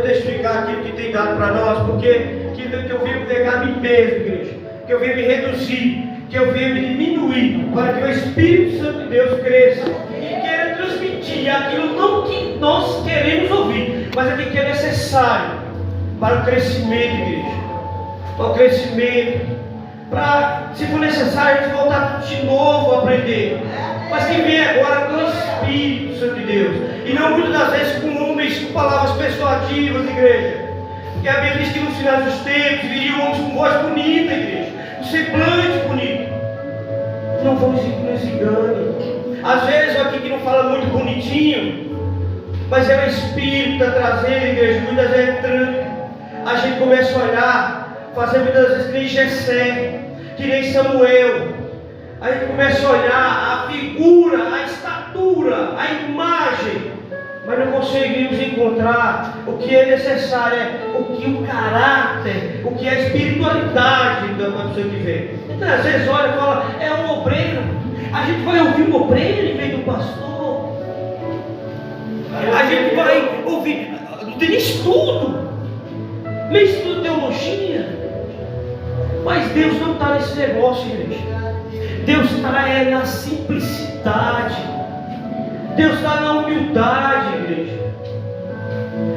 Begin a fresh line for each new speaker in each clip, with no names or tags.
testificar aquilo que tem dado para nós, porque que eu venho negar a mim mesmo, igreja, que eu venho me reduzir, que eu venho me diminuir, para que o Espírito Santo de Deus cresça e queira transmitir aquilo não que nós queremos ouvir, mas aquilo que é necessário para o crescimento, igreja, para o crescimento, para, se for necessário, a gente voltar de novo a aprender, mas que vem agora com o Espírito Santo de Deus, e não muitas das vezes com homens, com palavras persuasivas, igreja, porque a Bíblia diz que nos finais dos tempos viriam homens com voz bonita, igreja, com semblante bonito. Não vamos nos engane. Às vezes aqui que não fala muito bonitinho, mas é o Espírito que está trazendo, igreja, muitas vezes tranca. A gente começa a olhar, fazer muitas vezes que nem Jessé, que nem Samuel. A gente começa a olhar a figura, a estatura, a imagem, mas não conseguimos encontrar o que é necessário, o que o caráter, o que é a espiritualidade da pessoa que vem. Então às vezes olha e fala, é um obreiro. A gente vai ouvir um obreiro em vez do pastor. A gente vai ouvir, tem estudo, nem estudo teologia. Mas Deus não está nesse negócio, igreja. Deus está na simplicidade. Deus está na humildade, igreja.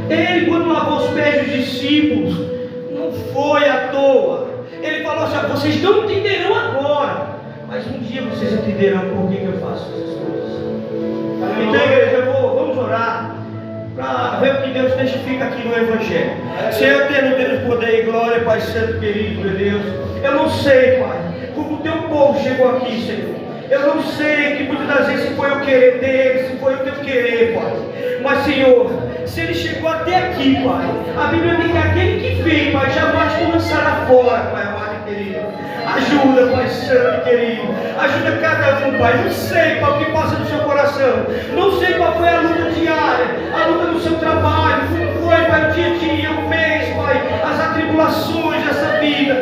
Ele, quando lavou os pés dos discípulos, não foi à toa. Ele falou assim, vocês não entenderão agora, mas um dia vocês entenderão por que eu faço essas coisas. Então, igreja, vamos orar para ver o que Deus testifica aqui no Evangelho. Senhor, tendo Deus poder e glória, Pai Santo querido, meu Deus, eu não sei, Pai, como o teu povo chegou aqui, Senhor. Eu não sei que muitas das vezes se foi o querer dele, se foi o teu querer, Pai. Mas, Senhor, se ele chegou até aqui, Pai, a Bíblia diz que aquele que vem, Pai, jamais tu lançará fora, Pai amado e querido. Ajuda, Pai Santo querido. Ajuda cada um, Pai. Não sei, Pai, o que passa no seu coração. Não sei qual foi a luta diária, a luta do seu trabalho. Como foi, Pai, o dia a dia, o mês, Pai, as atribulações dessa vida,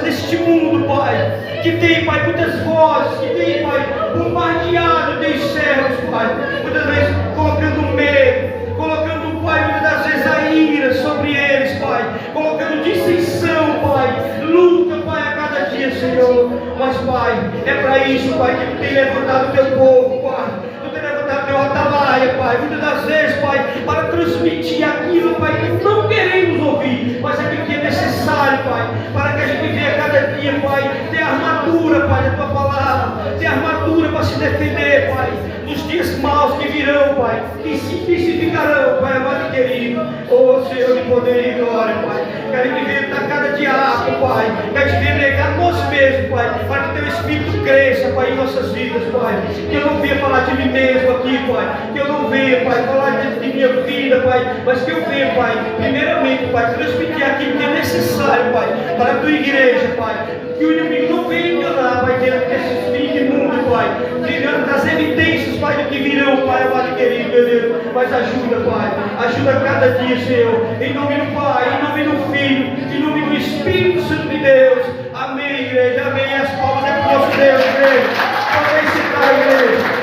deste mundo, Pai. Que tem, Pai, muitas vozes, que tem, Pai, bombardeado teus servos, Pai, muitas vezes colocando medo, colocando, Pai, muitas das vezes a ira sobre eles, Pai, colocando dissensão, Pai, luta, Pai, a cada dia, Senhor. Mas, Pai, é para isso, Pai, que tu tem levantado o teu povo, Pai, tu tem levantado o teu atalaia, Pai, muitas das vezes, Pai, para transmitir aquilo, Pai, que não queremos ouvir, mas aquilo que é necessário, Pai, para que a gente venha cada dia, Pai, ter armadura, Pai, da tua palavra, ter armadura para se defender, Pai, nos dias maus que virão, Pai, que se intensificarão, Pai amado e querido. Oh Senhor de poder e glória, Pai, que a gente venha estar cada dia apto, Pai, que a gente venha negar nós mesmos, Pai, para que teu Espírito cresça, Pai, em nossas vidas, Pai, que eu não venha falar de mim mesmo aqui, Pai, que eu não venha, Pai, falar de minha vida, Pai, mas que eu venha, Pai, primeiramente, Pai, transmitir aquilo que é necessário, Pai, para a tua igreja, Pai, que o inimigo não venha enganar, Pai, dentro desse fim de mundo, Pai, tirando das evidências, Pai, do que virão, Pai, amado querido, meu Deus, mas ajuda, Pai, ajuda cada dia, Senhor, em nome do Pai, em nome do Filho, em nome do Espírito Santo de Deus, amém, igreja, amém, as palmas é para o nosso Deus, igreja, podem sentar, igreja.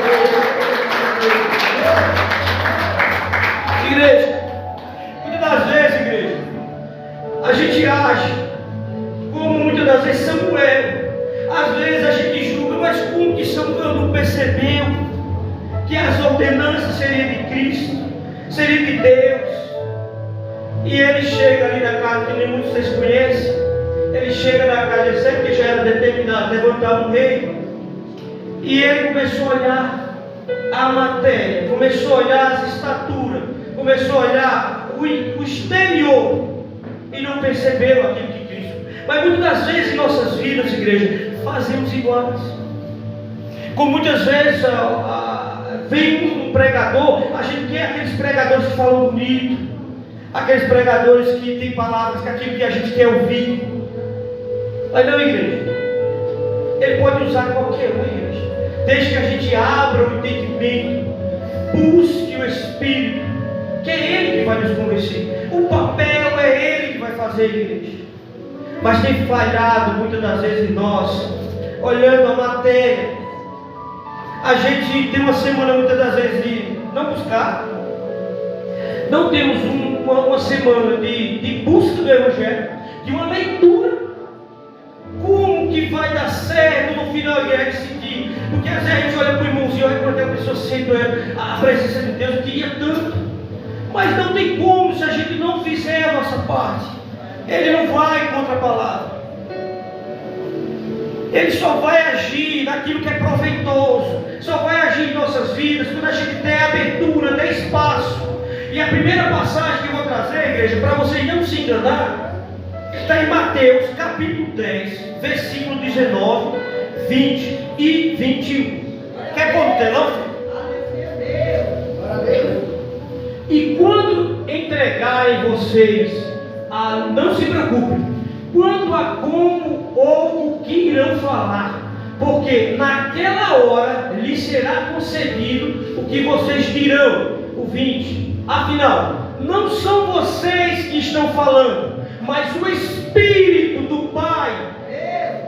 Igreja, muitas das vezes, igreja, a gente age como muitas das vezes Samuel. Às vezes a gente julga, mas como que Samuel não percebeu que as ordenanças seriam de Cristo, seriam de Deus? E ele chega ali na casa que nem muitos vocês conhecem. Ele chega na casa de Jessé, que já era determinado levantar um rei. E ele começou a olhar a matéria, começou a olhar as estaturas, começou a olhar o exterior e não percebeu aquilo que Cristo. Mas muitas das vezes em nossas vidas, igreja, fazemos iguais. Como muitas vezes vem um pregador, a gente quer aqueles pregadores que falam bonito, aqueles pregadores que têm palavras, que aquilo que a gente quer ouvir. Mas não, igreja, ele pode usar qualquer um, igreja, desde que a gente abra o entendimento, busque o Espírito, que é Ele que vai nos convencer. O papel é Ele que vai fazer, igreja. Mas tem falhado muitas das vezes em nós, olhando a matéria. A gente tem uma semana muitas das vezes de não buscar. Não temos uma semana de busca do Evangelho, de uma leitura. Como que vai dar certo no final de decidir? Porque às vezes a gente olha para o irmãozinho, olha para aquela pessoa sente a presença de Deus, eu queria tanto, mas não tem como se a gente não fizer a nossa parte. Ele não vai contra a palavra, ele só vai agir naquilo que é proveitoso, só vai agir em nossas vidas quando a gente der abertura, der espaço. E a primeira passagem que eu vou trazer, igreja, para vocês não se enganar, está em Mateus capítulo 10, versículo 19, 20 e 21. Quer pôr no telão? E quando entregarem vocês, não se preocupem quanto a como ou o que irão falar, porque naquela hora lhes será concedido o que vocês dirão. O 20. Afinal, não são vocês que estão falando, mas o Espírito do Pai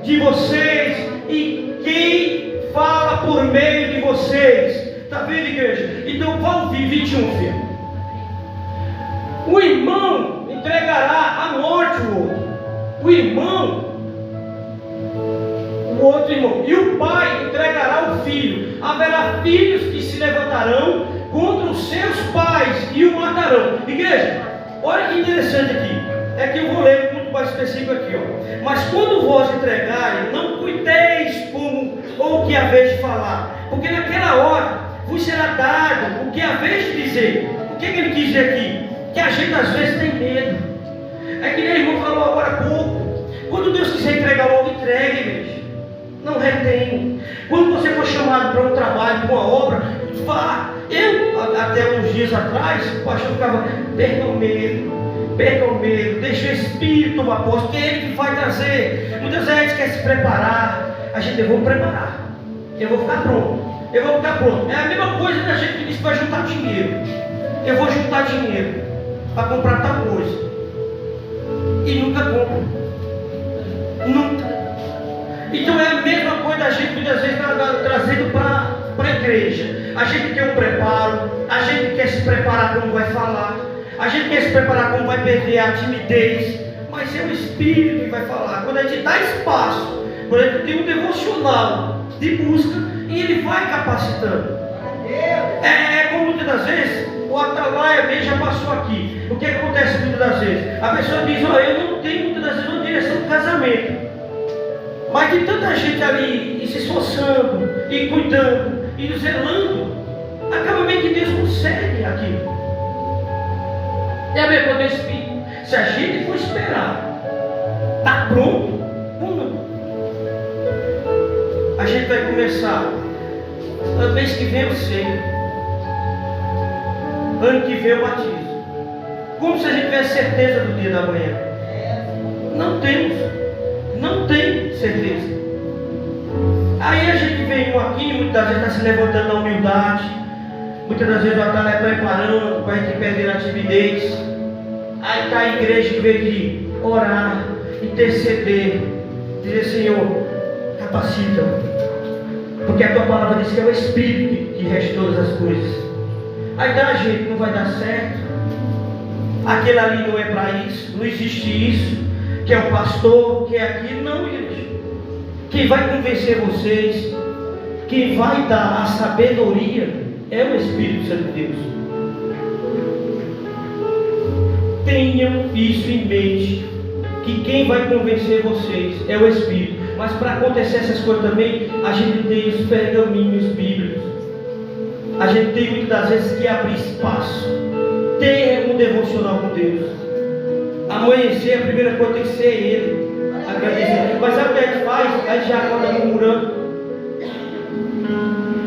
de vocês, e quem fala por meio de vocês. Está vendo, igreja? Então vamos ouvir 21, filho. O irmão entregará à morte o outro. O irmão, o outro irmão. E o pai entregará o filho. Haverá filhos que se levantarão contra os seus pais e o matarão. Igreja, olha que interessante aqui. É que eu vou ler muito mais específico aqui, ó. Mas quando vós entregarem, não cuideis como ou o que haveis de falar, porque naquela hora vos será dado o que haveis de dizer. O que ele quis dizer aqui? Que a gente às vezes tem medo. É que nem o irmão falou agora há pouco. Quando Deus quiser entregar logo, entregue, igreja. Não retém. Quando você for chamado para um trabalho, para uma obra, vá. Eu, até uns dias atrás, o pastor ficava, perca o medo, deixa o Espírito tomar posse, que é Ele que vai trazer. Muitas vezes a gente quer se preparar, eu vou me preparar, eu vou ficar pronto. É a mesma coisa da gente que diz que vai juntar dinheiro. Eu vou juntar dinheiro para comprar tal coisa, e nunca compro. Nunca. Então é a mesma coisa da gente muitas vezes trazendo para a igreja. A gente quer um preparo, a gente quer se preparar como vai falar, a gente quer se preparar como vai perder a timidez, mas é o Espírito que vai falar. Quando a gente dá espaço, quando a gente tem um devocional de busca, e ele vai capacitando. É como muitas das vezes o atalaia mesmo já passou aqui. O que acontece muitas das vezes? A pessoa diz, olha, eu não tenho muitas das vezes uma direção do casamento, mas tem tanta gente ali e se esforçando, e cuidando, e zelando, acaba bem que Deus consegue aquilo. É a mesma coisa do Espírito. Se a gente for esperar, está pronto ou não? A gente vai começar. Mês que vem eu sei. Ano que vem eu batizo. Como se a gente tivesse certeza do dia da manhã. Não temos. Não tem certeza. Aí a gente vem aqui, muitas das vezes está se levantando na humildade, muitas das vezes está preparando para a gente perder a timidez. Aí está a igreja que vem aqui orar, interceder, dizer, Senhor, capacita, porque a tua palavra diz que é o Espírito que rege todas as coisas. Aí tá, gente, não vai dar certo, aquele ali não é para isso, não existe isso, que é o pastor, que é aquilo, não, igreja. Quem vai convencer vocês, quem vai dar a sabedoria, é o Espírito Santo de Deus. Tenham isso em mente, que quem vai convencer vocês é o Espírito. Mas para acontecer essas coisas também, a gente tem os pergaminhos bíblicos. A gente tem muitas das vezes que abrir espaço, ter um devocional com Deus. Amanhecer, a primeira coisa tem que ser Ele. Agradecer. Mas sabe o que a gente faz? A gente já acorda murmurando.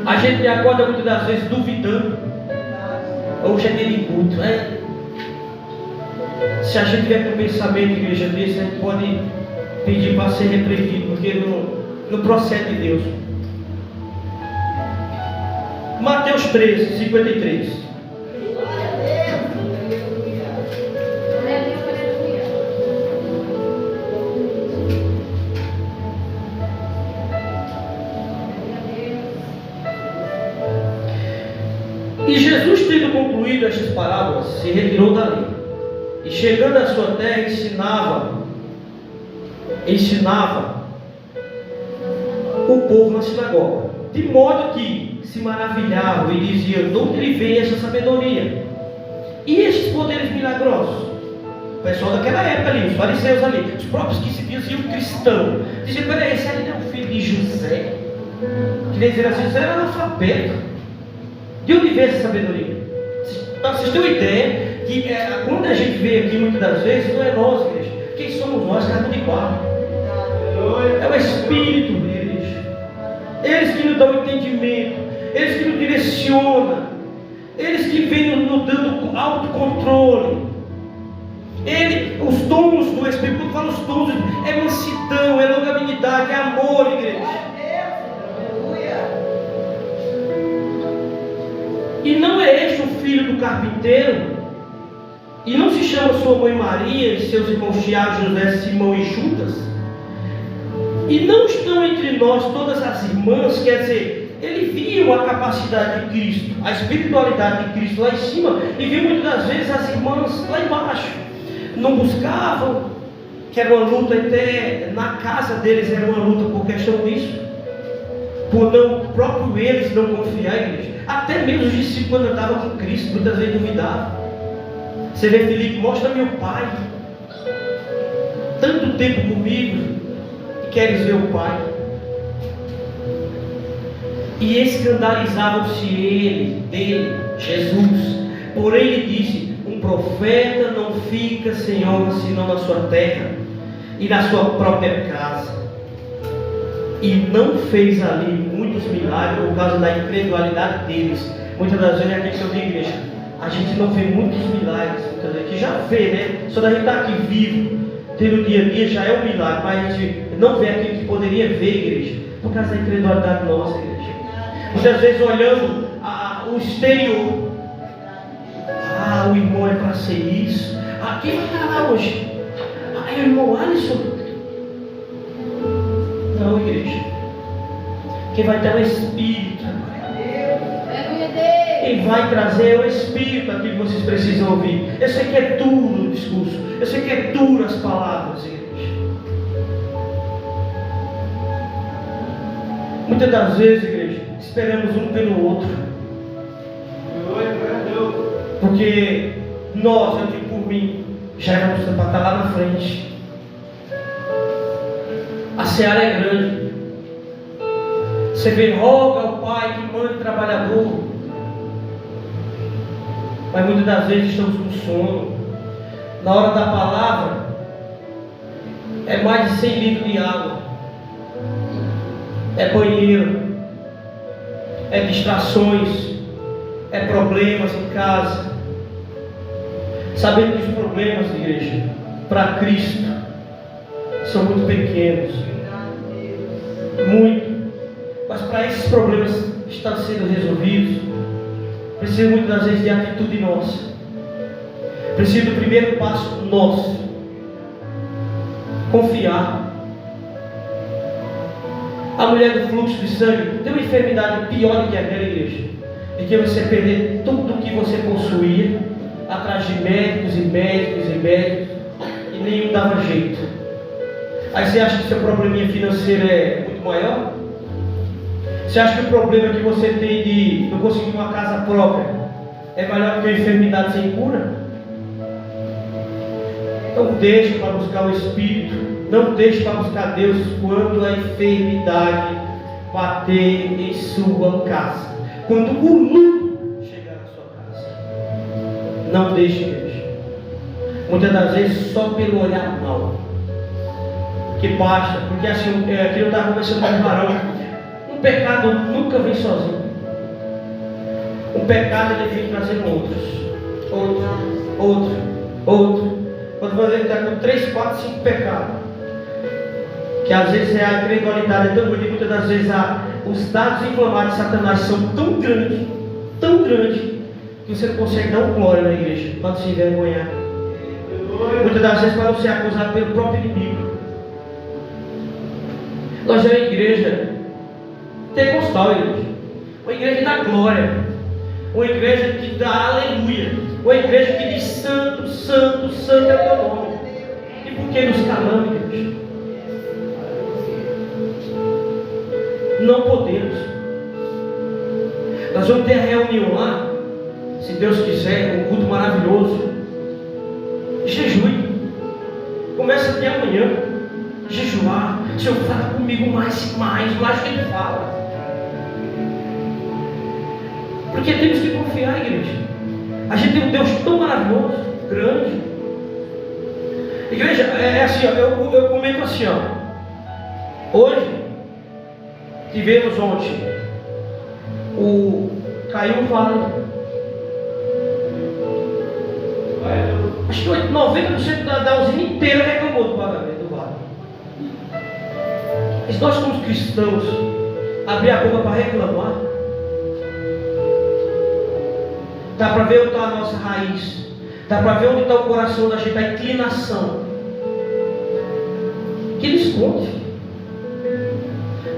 A gente já acorda muitas das vezes duvidando. Hoje é dia de culto, né? Se a gente tiver com um pensamento de igreja desse, a gente pode pedir para ser repreendido, porque não procede de Deus. Mateus 13, 53. E Jesus, tendo concluído estas parábolas, se retirou dali E chegando à sua terra, ensinava o povo na sinagoga, de modo que se maravilhavam e diziam: de onde lhe vem essa sabedoria e estes poderes milagrosos? O pessoal daquela época ali, os fariseus ali, os próprios que se diziam cristãos, diziam: peraí, esse aí não é o filho de José? Queria dizer assim, José era analfabeto. De onde vem essa sabedoria? Vocês têm uma ideia que quando a gente vê aqui muitas das vezes, não é nós, igreja. Quem somos nós? Carne de barro. É o Espírito deles. Eles que nos dão entendimento, eles que nos direcionam, eles que vêm nos dando autocontrole. Os dons do Espírito, quando fala os dons, é mansidão, é longanimidade, é amor, igreja. E não é este o filho do carpinteiro? E não se chama sua mãe Maria e seus irmãos Tiago, José, Simão e Judas? E não estão entre nós todas as irmãs? Quer dizer, ele viu a capacidade de Cristo, a espiritualidade de Cristo lá em cima, e viu muitas das vezes as irmãs lá embaixo. Não buscavam, que era uma luta até na casa deles, era uma luta por questão disso, por não, próprio eles não confiar em Cristo. Até mesmo os discípulos, quando andavam com Cristo, muitas vezes duvidavam. Você vê Filipe: mostra meu pai, tanto tempo comigo, e queres ver o pai? E escandalizavam-se dele, Jesus. Porém ele disse: um profeta não fica sem honra senão na sua terra e na sua própria casa. E não fez ali muitos milagres por causa da incredulidade deles. Muitas das vezes é aquilo que eu digo, igreja, a gente não vê muitos milagres, muitas vezes, que já vê, né? Só da gente estar aqui vivo, ter o dia a dia já é um milagre, mas a gente não vê aquilo que poderia ver, igreja, por causa da incredulidade nossa, igreja. Muitas vezes olhando o exterior, o irmão é para ser isso, quem vai estar lá hoje? É o irmão Alisson. Não, igreja. Quem vai ter o Espírito. Quem vai trazer o Espírito, aquilo que vocês precisam ouvir. Eu sei que é duro o discurso, eu sei que é duro as palavras, igreja. Muitas das vezes, igreja, esperamos um pelo outro. Porque nós, eu digo por mim, já éramos para estar lá na frente. A seara é grande. Você vê, roga ao pai que manda trabalhador. Mas muitas das vezes estamos com sono. Na hora da palavra, é mais de 100 litros de água. É banheiro. É distrações. É problemas em casa. Sabendo que os problemas, igreja, para Cristo, são muito pequenos. Muito. Mas para esses problemas estarem sendo resolvidos, precisa muitas das vezes de atitude nossa. Precisa do primeiro passo nosso. Confiar. A mulher do fluxo de sangue tem uma enfermidade pior do que aquela, igreja, de que você perder tudo o que você possuía, atrás de médicos e médicos e médicos, e nenhum dava jeito. Aí você acha que seu probleminha financeiro é muito maior? Você acha que o problema que você tem de não conseguir uma casa própria é maior que uma enfermidade sem cura? Então deixe para buscar o Espírito. Não deixe para buscar Deus quando a enfermidade bater em sua casa. Quando o luto chegar na sua casa. Não deixe, Deus. Muitas das vezes só pelo olhar mal. Que basta, porque assim, aqui eu estava conversando com um varão. Um pecado nunca vem sozinho. Um pecado ele vem trazendo outro. Quando você está com 3, 4, 5 pecados, que às vezes a incredulidade é tão grande, muitas das vezes os dados inflamados de Satanás são tão grandes, que você não consegue dar glória na igreja, para não se envergonhar. Muitas das vezes para não ser acusado pelo próprio inimigo. Nós é uma igreja pentecostal, igreja. Uma igreja da glória. Uma igreja que dá aleluia. Ou a igreja que diz santo, santo, santo é o teu nome. E por que nos calamos, igreja? Não podemos. Nós vamos ter a reunião lá, se Deus quiser, um culto maravilhoso. Jejue. Começa até amanhã. Jejuar. Senhor, fala comigo mais que Ele fala. Porque temos que confiar, igreja. A gente tem um Deus tão maravilhoso, grande. Igreja, é assim, ó, eu comento assim, ó. Hoje, tivemos ontem, caiu um vale. Acho que 90% da usina inteira reclamou do pagamento do vale. E se nós somos cristãos, abrir a boca para reclamar, dá para ver onde está a nossa raiz, dá para ver onde está o coração da gente, a inclinação. Que Ele esconde.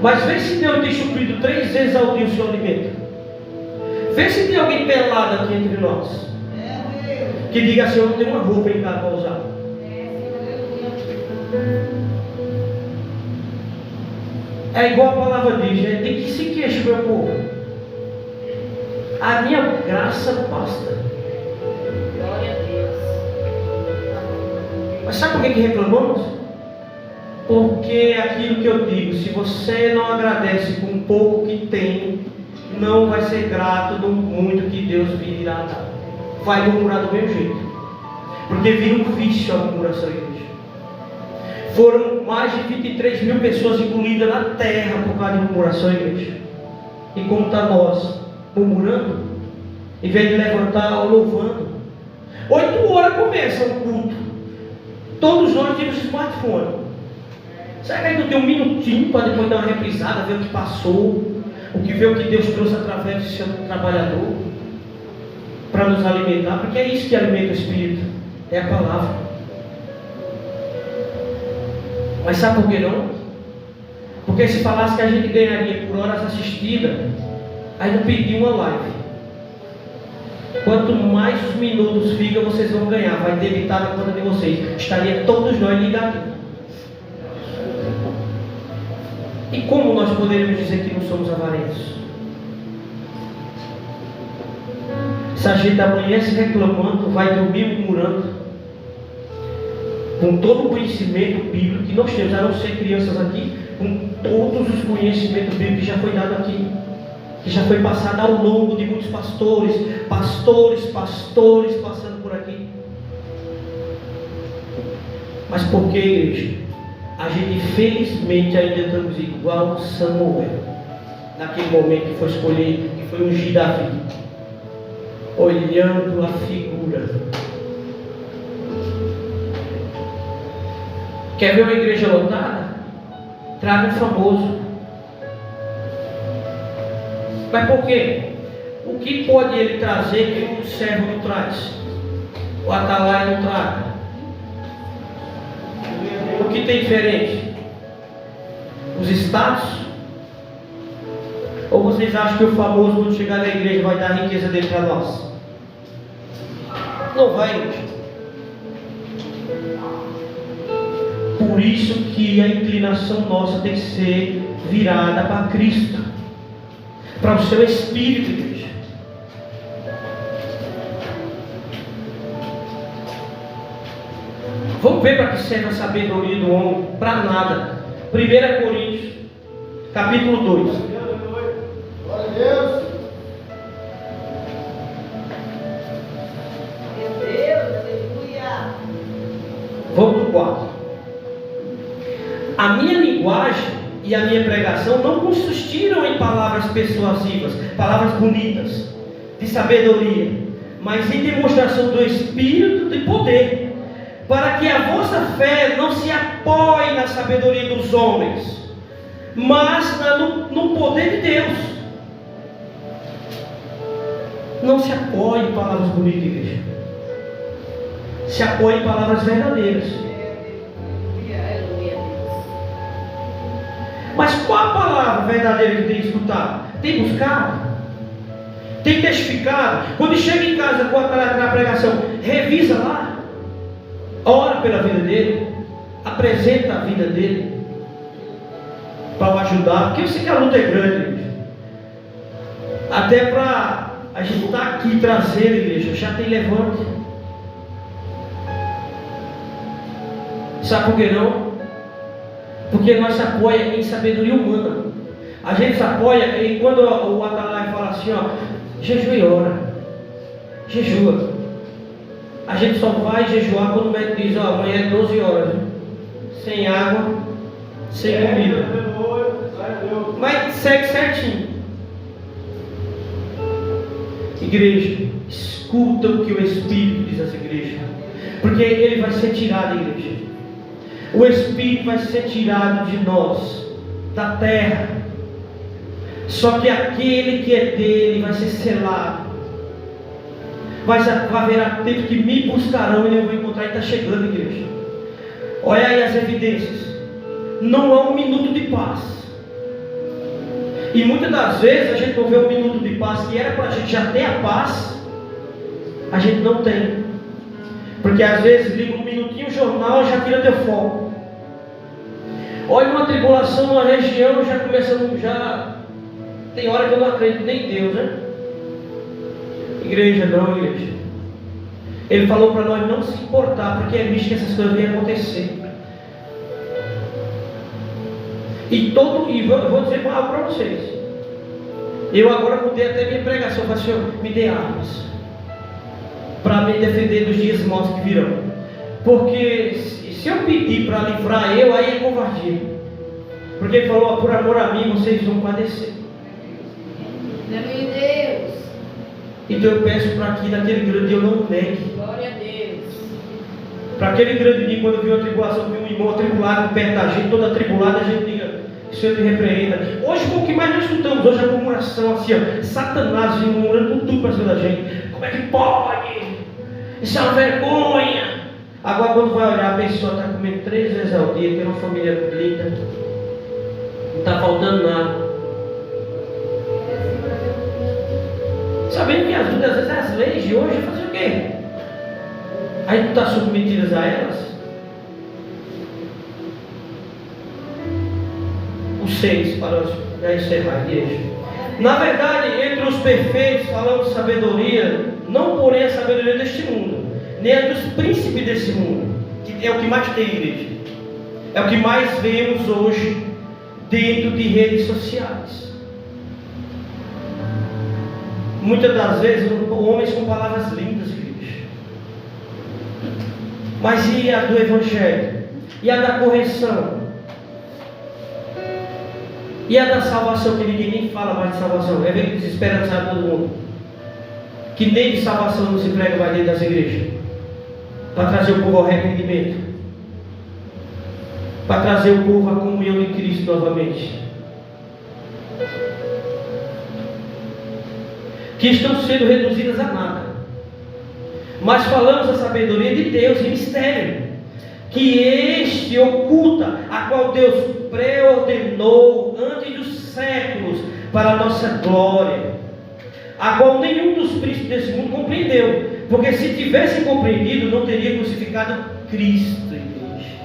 Mas vê se Deus tem suprido 3 vezes ao dia o seu alimento. Vê se tem alguém pelado aqui entre nós, que diga assim: eu não tenho uma roupa em casa para usar. É igual a palavra diz, tem que se queixar, meu povo. A minha graça basta.
Glória a Deus.
Mas sabe por que reclamamos? Porque aquilo que eu digo, se você não agradece com o pouco que tem, não vai ser grato no muito que Deus virá dar. Vai murmurar do mesmo jeito. Porque vira um vício a murmuração, igreja. Foram mais de 23 mil pessoas engolidas na terra por causa de murmuração, igreja. E como está nós murmurando, em vez de levantar louvando. 8 horas começa o culto. Todos nós temos smartphone. Será que a gente não tem um minutinho para depois dar uma reprisada, ver o que passou, o que Deus trouxe através do seu trabalhador, para nos alimentar? Porque é isso que alimenta o Espírito, é a palavra. Mas sabe por que não? Porque se falasse que a gente ganharia por horas assistidas, aí não pediu uma live. Quanto mais os minutos ficam, vocês vão ganhar, vai debitar na conta de vocês. Estaria todos nós ligados. E como nós poderíamos dizer que não somos avarentos? Se a gente amanhece reclamando, vai dormir murmurando, com todo o conhecimento bíblico que nós temos, a não ser crianças aqui, com todos os conhecimentos bíblicos que já foi dado aqui, que já foi passado ao longo de muitos pastores passando por aqui. Mas por que, igreja? A gente infelizmente ainda estamos igual Samuel, naquele momento que foi escolhido, que foi ungir Davi, olhando a figura. Quer ver uma igreja lotada? Traga um famoso. Mas por quê? O que pode ele trazer que o servo não traz? O atalaia não traga? O que tem diferente? Os status? Ou vocês acham que o famoso, quando chegar na igreja, vai dar a riqueza dele para nós? Não vai, igreja. Por isso que a inclinação nossa tem que ser virada para Cristo, para o seu Espírito, igreja. Vamos ver para que serve a sabedoria do homem? Para nada. 1 Coríntios, capítulo 2.
Glória a Deus.
Meu Deus, aleluia.
Vamos no 4. A minha linguagem e a minha pregação não consistiram em palavras persuasivas, palavras bonitas, de sabedoria, mas em demonstração do Espírito de poder, para que a vossa fé não se apoie na sabedoria dos homens, mas no poder de Deus. Não se apoie em palavras bonitas, igreja. Se apoie em palavras verdadeiras. Mas qual a palavra verdadeira que tem escutado? Tem buscado? Tem testificado. Quando chega em casa com a pregação, revisa lá, ora pela vida dele, apresenta a vida dele para o ajudar, porque eu sei que a luta é grande, até para a gente estar aqui trazendo, igreja, já tem levante. Sabe por que não? Porque nós se apoia em sabedoria humana. A gente se apoia e quando o Atalai fala assim, ó, jejua e ora, jejua. A gente só vai jejuar quando o médico diz, ó, amanhã é 12 horas, sem água, sem comida. Mas segue certinho. Igreja, escuta o que o Espírito diz às igrejas, porque ele vai ser tirado, igreja. O Espírito vai ser tirado de nós, da terra. Só que aquele que é dele vai ser selado. Vai haver tempo que me buscarão e eu vou encontrar. E está chegando, igreja. Olha aí as evidências. Não há um minuto de paz. E muitas das vezes a gente não vê um minuto de paz que era para a gente já ter a paz. A gente não tem. Porque às vezes liga um minutinho o jornal e já tira teu foco. Olha uma tribulação numa região, já começando, já tem hora que eu não acredito nem em Deus, né? Igreja, não, igreja. Ele falou para nós não se importar, porque é visto que essas coisas vêm acontecer. E vou dizer algo para vocês. Eu agora mudei até minha pregação. Eu falei, Senhor, me dê armas para me defender dos dias maus que virão. Porque se eu pedir para livrar eu, aí é covardia. Porque ele falou, por amor a mim, vocês vão padecer.
Meu Deus.
Então eu peço para que naquele grande dia eu não negue.
Glória a Deus.
Para aquele grande dia, quando viu a tribulação, viu um irmão atribulado perto da gente, toda atribulada, a gente diga, Senhor te repreenda. Hoje o que mais nós escutamos, hoje a murmuração assim, ó, Satanás murmurando com tudo para cima da gente. Como é que pode? Isso é uma vergonha. Agora quando vai olhar, a pessoa está comendo 3 vezes ao dia, tem uma família linda, não está faltando nada. Sabendo que às vezes as leis de hoje fazer o quê? Aí tu está submetidas a elas. Os 6 para já encerrar a igreja. Na verdade, entre os perfeitos, falamos de sabedoria, não porém a sabedoria deste mundo, nem a dos príncipes desse mundo, que é o que mais tem, igreja. É o que mais vemos hoje dentro de redes sociais. Muitas das vezes, homens com palavras lindas, igreja. Mas e a do Evangelho? E a da correção? E a da salvação, que ninguém nem fala mais de salvação? É bem desesperançado todo mundo. Que nem de salvação não se prega mais dentro das igrejas. Para trazer o povo ao arrependimento. Para trazer o povo à comunhão de Cristo novamente. Que estão sendo reduzidas a nada. Mas falamos a sabedoria de Deus em mistério, que este oculta, a qual Deus preordenou antes dos séculos para a nossa glória, a qual nenhum dos príncipes desse mundo compreendeu, porque se tivessem compreendido, não teria crucificado Cristo, igreja.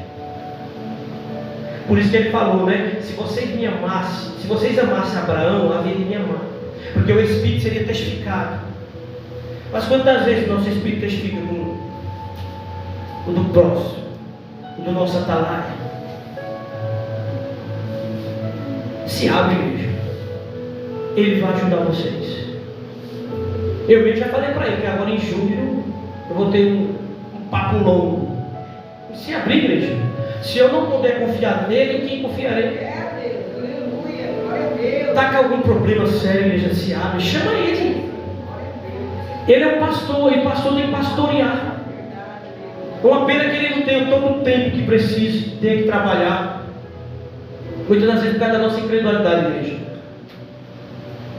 Por isso que ele falou, né? Se vocês me amassem, se vocês amassem Abraão, havia de me amar, porque o Espírito seria testificado. Mas quantas vezes o nosso Espírito testifica com o do próximo, o do nosso atalaia? Se abre, igreja. Ele vai ajudar vocês. Eu mesmo já falei para ele que agora em julho eu vou ter um papo longo. Se abrir, igreja. Se eu não puder confiar nele, quem confiarei? Está com algum problema sério, igreja, se abre, chama ele. Ele é um pastor, e pastor tem que pastorear. É uma pena que ele não tenha todo o tempo que precisa, tenha que trabalhar. Muitas das vezes por causa da nossa incredulidade, igreja.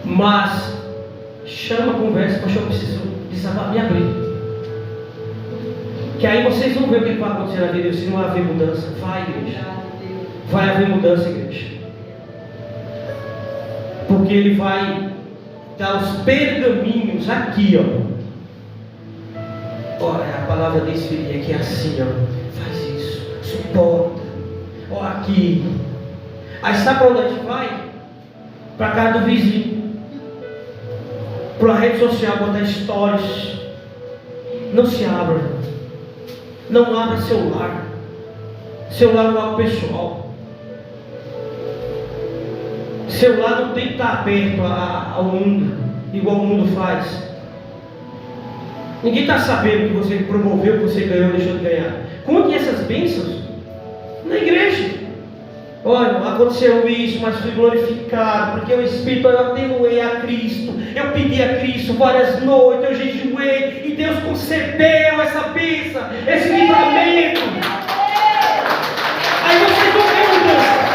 Mas chama a conversa, pastor, eu preciso desabafar, me abrir. Que aí vocês vão ver o que vai acontecer na vida, se não haver mudança. Vai, igreja. Vai haver mudança, igreja. Porque ele vai Está os pergaminhos aqui, ó. Olha, a palavra desse filho aqui é assim, ó. Faz isso, suporta. Olha aqui. Aí sabe para onde a gente vai? Para casa do vizinho. Para a rede social, botar stories. Não se abra. Não abra celular. Celular não é algo pessoal. Celular não tem que estar aberto ao mundo, igual o mundo faz. Ninguém está sabendo o que você promoveu, o que você ganhou, deixou de ganhar. Conte essas bênçãos na igreja. Olha, aconteceu isso, mas fui glorificado, porque o Espírito, eu atenuei a Cristo, eu pedi a Cristo várias noites, eu jejuei, e Deus concedeu essa bênção, esse livramento. Aí você não tem mudança.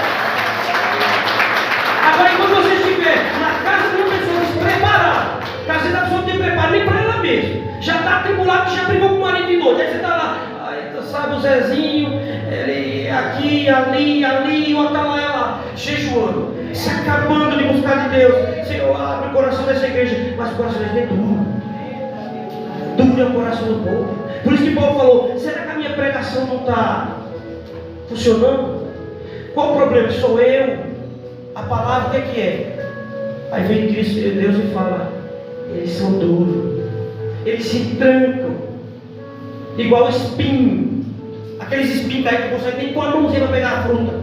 Agora, quando você estiver na casa de uma pessoa despreparada, casa da pessoa não tem preparo nem para ela mesma, já está atribulado, já brigou com o marido de noite, aí você está lá, aí, sabe o Zezinho, ele aqui, ali, o outro lá, ela jejuando, se acabando de buscar de Deus. Senhor, abre o coração dessa igreja, mas o coração dessa igreja é duro. Duro é o coração do povo. Por isso que Paulo falou: será que a minha pregação não está funcionando? Qual o problema? Sou eu? A palavra o que é? Aí vem Cristo, Deus, e fala: eles são duros, eles se trancam, igual espinho. Aqueles espinhos aí que não conseguem nem pôr a mãozinha para pegar a fruta,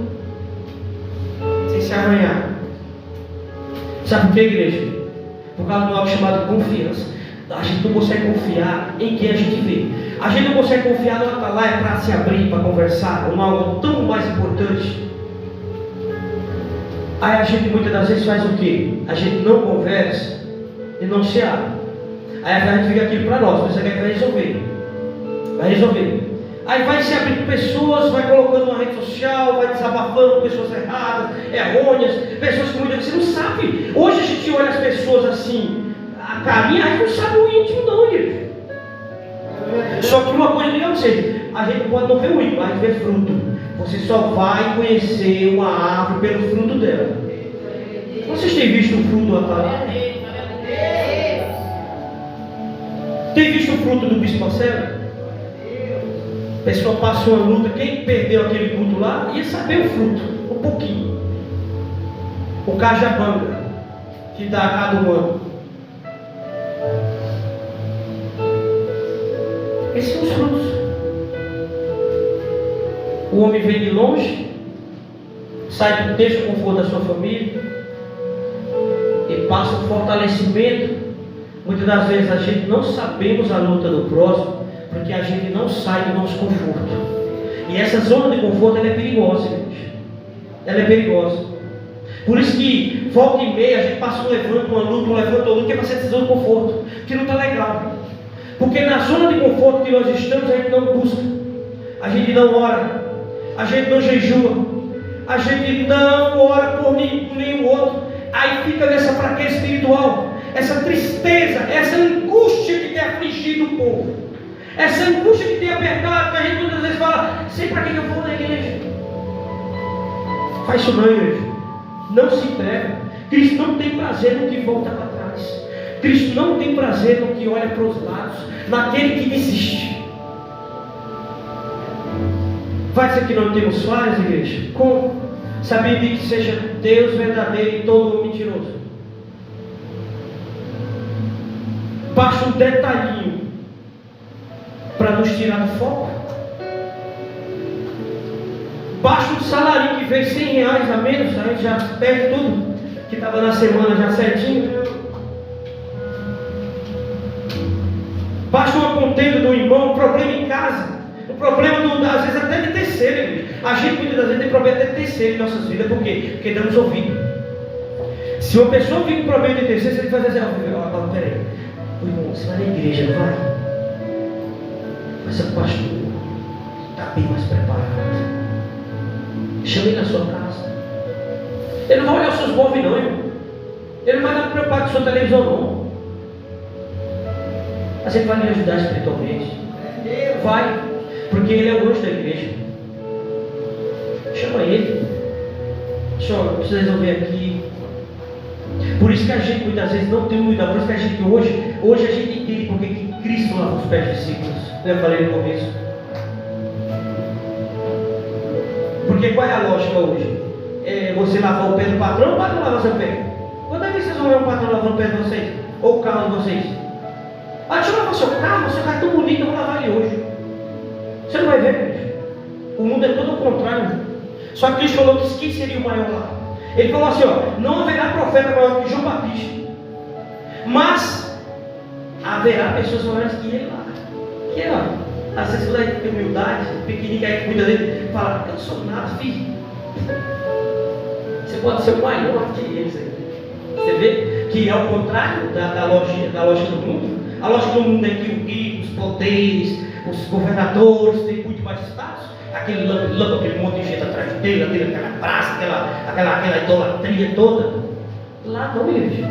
sem se arranhar. Sabe por que, igreja? Por causa de algo chamado confiança. A gente não consegue confiar em quem a gente vê. A gente não consegue confiar no atalaia para se abrir, para conversar, ou algo tão mais importante. Aí a gente muitas das vezes faz o quê? A gente não conversa e não se abre. Aí a gente fica aquilo para nós, pensa que vai resolver. Vai resolver. Aí vai se abrir com pessoas, vai colocando na rede social, vai desabafando com pessoas erradas, errôneas, pessoas que muitas vezes você não sabe. Hoje a gente olha as pessoas assim, a carinha, a gente não sabe o íntimo não, gente. Só que uma coisa, digamos assim, a gente pode não ver o íntimo, a gente vê fruto. Você só vai conhecer uma árvore pelo fruto dela. Vocês têm visto o fruto do atalaia? Tem visto o fruto do bispo Marcelo? A pessoa passou uma luta, quem perdeu aquele culto lá ia saber o fruto, um pouquinho. O cajabanga, que dá a cada ano. Esses são os frutos. O homem vem de longe, sai do texto conforto da sua família, e passa um fortalecimento. Muitas das vezes a gente não sabemos a luta do próximo, porque a gente não sai do nosso conforto. E essa zona de conforto ela é perigosa, gente. Ela é perigosa. Por isso que volta e meia a gente passa um levanta, uma luta, que é para ser essa zona de conforto, que não está legal. Porque na zona de conforto que nós estamos, a gente não busca, a gente não ora, a gente não jejua, a gente não ora por nenhum outro. Aí fica nessa fraqueza espiritual, essa tristeza, essa angústia que tem afligido o povo. Essa angústia que tem apertado, que a gente muitas vezes fala: sei para que eu vou na igreja. Faz isso não, igreja. Não se entrega. Cristo não tem prazer no que volta para trás. Cristo não tem prazer no que olha para os lados, naquele que desiste. Vai dizer que não temos falhas, igreja? Como? Sabia que seja Deus verdadeiro e todo mentiroso. Basta um detalhinho para nos tirar do foco. Basta um salário que veio R$100 a menos, a gente já perde tudo que estava na semana já certinho. Basta uma contenda do irmão, um problema em casa, um problema às vezes até de terceiro. A gente muitas das vezes tem problema até de terceiro em nossas vidas. Por quê? Porque damos ouvido. Se uma pessoa vive com problema de terceiro, você vai dizer: peraí, o irmão, você vai na igreja, não vai? Mas o pastor está bem mais preparado. Chame ele na sua casa. Ele não vai olhar os seus móveis não, irmão. Ele não vai estar preocupado com a sua televisão não. Mas ele vai lhe ajudar espiritualmente. Vai, porque ele é o anjo da igreja. Chama ele. Senhor, precisa resolver aqui. Por isso que a gente muitas vezes não tem muita, por isso que a gente hoje a gente entende porque que Cristo lava os pés dos discípulos. Eu falei no começo. Porque qual é a lógica hoje? É você lavar o pé do patrão ou o patrão lavar seu pé? Quantas vezes vocês vão ver um patrão lavando o pé de vocês? Ou o carro de vocês? Ah, deixa eu lavar seu carro é tão bonito, eu vou lavar ele hoje. Você não vai ver, Cristo. O mundo é todo o contrário. Só que Cristo falou que quem seria o maior lá? Ele falou assim, ó, não haverá profeta maior que João Batista, mas haverá pessoas maiores que ele lá. Que é, ó, às vezes quando a gente tem humildade, o pequenininho que aí cuida dele, fala, eu não sou nada, filho. Você pode ser o maior que eles aí. Você vê que é o contrário da lógica do mundo. A lógica do mundo é que os poderes, os governadores têm muito mais status. Aquele monte de gente atrás dele, aquela praça, aquela idolatria toda. Lá não, igreja.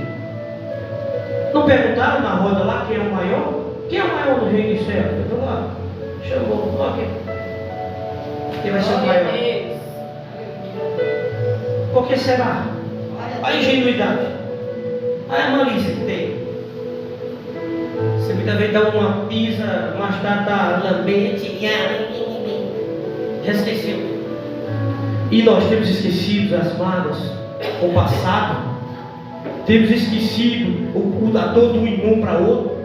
Não perguntaram na roda lá quem é o maior? Quem é o maior do reino dos céus? Eu vou lá, chamou, lá quem vai ser o maior? Por que será? Olha a ingenuidade. Olha a malícia que tem. Você muitas vezes dá uma pisa, mais tarde está lambente, já esqueceu. E nós temos esquecido as mágoas, o passado. Temos esquecido o dar todo um irmão para outro.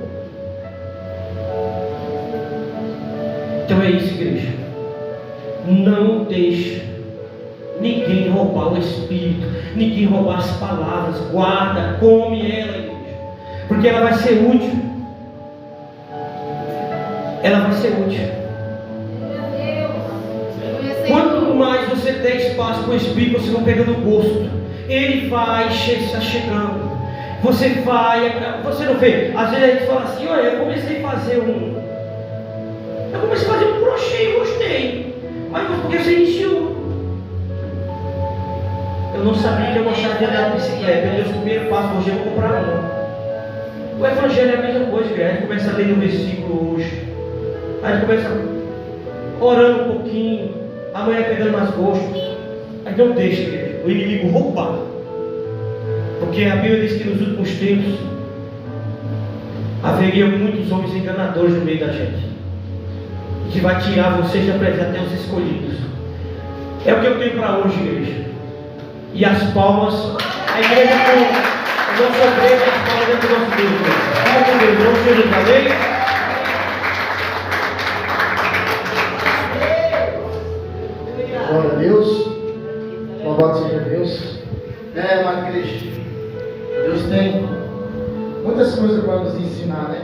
Então é isso, igreja. Não deixe ninguém roubar o Espírito, ninguém roubar as palavras. Guarda, come ela, igreja, porque ela vai ser útil. Ela vai ser útil. Quanto mais você der espaço para o Espírito, você vai pegando gosto. Ele vai estar chegando. Você não vê? Às vezes a gente fala assim, olha, eu comecei a fazer um crochê e gostei. Mas porque você iniciou. Eu não sabia que eu gostava de andar de bicicleta. Eu dei os primeiros passos, hoje eu vou comprar uma. O Evangelho é a mesma coisa, que a gente começa a ler no versículo hoje. A gente começa orando um pouquinho, amanhã pegando mais gosto. Aí não deixa, igreja, o inimigo roubar. Porque a Bíblia diz que nos últimos tempos haveria muitos homens enganadores no meio da gente, que vai tirar vocês da presença até os escolhidos. É o que eu tenho para hoje, igreja. E as palmas, a igreja com o nosso obreiro, as palmas é do nosso Deus. Vamos com Deus, vamos com Deus, amém?
Glória a Deus. Louvado seja Deus. Amado Cristo, Deus tem muitas coisas para nos ensinar, né?